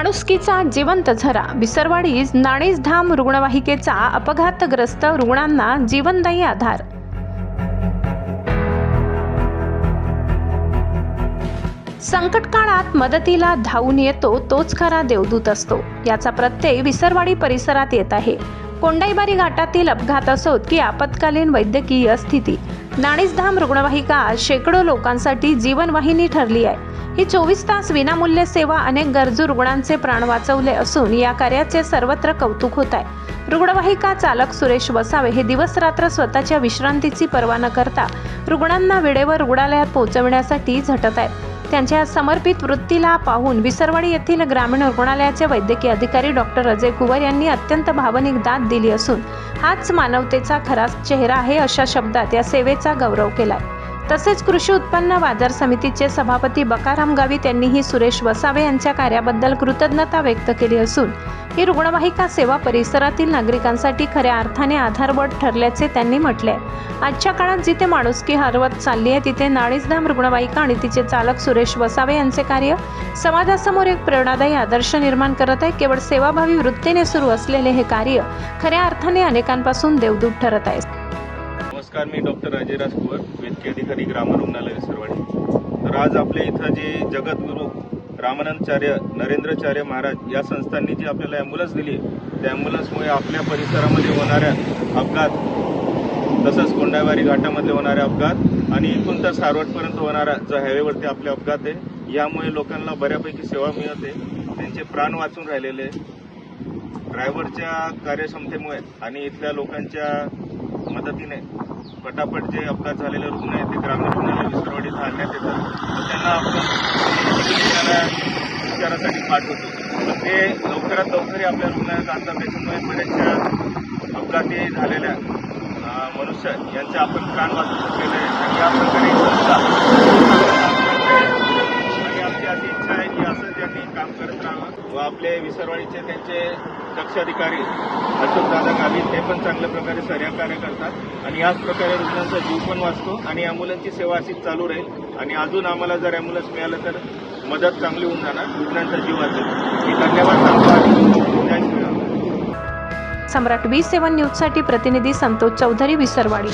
माणुसकीचा जिवंत झरा विसरवाडी नाणेसधाम रुग्णवाहिकेचा अपघातग्रस्त रुग्णांना जीवनदायी आधार। संकट काळात मदतीला धावून येतो तोच खरा देवदूत असतो, याचा प्रत्यय विसरवाडी परिसरात येत आहे। कोंडाईबारी घाटातील अपघात असोत की आपत्कालीन वैद्यकीय स्थिती, नाणेसधाम रुग्णवाहिका शेकडो लोकांसाठी जीवनवाहिनी ठरली आहे। ही 24 तास विनामूल्य सेवा अनेक गरजू रुग्णांचे प्राण वाचवले असून या कार्याचे सर्वत्र कौतुक होत आहे। रुग्णवाहिका चालक सुरेश वसावे हे दिवस रात्र स्वतःच्या विश्रांतीची पर्वा न करता रुग्णांना वेळेवर रुग्णालयात पोहोचविण्यासाठी झटत आहेत। त्यांच्या समर्पित वृत्तीला पाहून विसरवाडी येथील ग्रामीण रुग्णालयाचे वैद्यकीय अधिकारी डॉक्टर अजय कुवर यांनी अत्यंत भावनिक दाद दिली असून हाच मानवतेचा खरा चेहरा आहे अशा शब्दात या सेवेचा गौरव केलाय। तसेच कृषी उत्पन्न बाजार समितीचे सभापती बकाराम गावित यांनीही सुरेश वसावे यांच्या कार्याबद्दल कृतज्ञता व्यक्त केली असून ही रुग्णवाहिका सेवा परिसरातील नागरिकांसाठी खऱ्या अर्थाने आधारवड ठरल्याचे त्यांनी म्हटले आहे। आजच्या काळात जिथे माणुसकी हरवत चालली आहे तिथे नाणेसधाम रुग्णवाहिका आणि तिचे चालक सुरेश वसावे यांचे कार्य समाजासमोर एक प्रेरणादायी आदर्श निर्माण करत आहे। केवळ सेवाभावी वृत्तीने सुरू असलेले हे कार्य खऱ्या अर्थाने अनेकांपासून देवदूत ठरत आहे। नमस्कार, मी डॉक्टर अजयराज कुवर, वैद्यकीय अधिकारी ग्रामीण रुग्णालय विसरवाडी। तर आज आपल्या इथं जे जगद्गुरू रामानंदाचार्य नरेंद्राचार्य महाराज या संस्थांनी जी आपल्याला ॲम्ब्युलन्स दिली, त्या ॲम्ब्युलन्समुळे आपल्या परिसरामध्ये होणाऱ्या अपघात, तसंच कोंडाईबारी घाटामध्ये होणारे अपघात आणि इथून तर सारवडपर्यंत होणारा जो हायवेवरती आपले अपघात आहे, यामुळे लोकांना बऱ्यापैकी सेवा मिळते, त्यांचे प्राण वाचून राहिलेले। ड्रायव्हरच्या कार्यक्षमतेमुळे आणि इथल्या लोकांच्या मदतीने पटापट जे अपघात झालेले रुग्ण आहेत ते ग्रामीण रुग्णालय विसरवाडीत आणण्यात येतात, तर त्यांना आपण उपचारासाठी पाठवतो। तर ते लवकरात लवकर आपल्या रुग्णालयात आणतात। त्याच्यामुळे बऱ्याचशा अपघाती झालेल्या मनुष्य यांचे आपण प्राण वाचू शकलेले आहे आणि या प्रकारे आणि आमची अशी इच्छा आहे की असं त्यांनी काम करत राहावं व आपले विसरवाडीचे त्यांचे दक्ष अधिकारी अशोकदादा गावित हे पण चांगल्या प्रकारे सहकार्य करतात आणि याच प्रकारे रुग्णांचा जीव पण वाचतो आणि ॲम्ब्युलन्सची सेवा अशीच चालू राहील आणि अजून आम्हाला जर ॲम्ब्युलन्स मिळालं तर मदत चांगली होऊन जाणार, रुग्णांचा जीव वाचेल। मी धन्यवाद सांगतो आणि जय श्रीराम। सम्राट 27 न्यूजसाठी प्रतिनिधी संतोष चौधरी, विसरवाडी।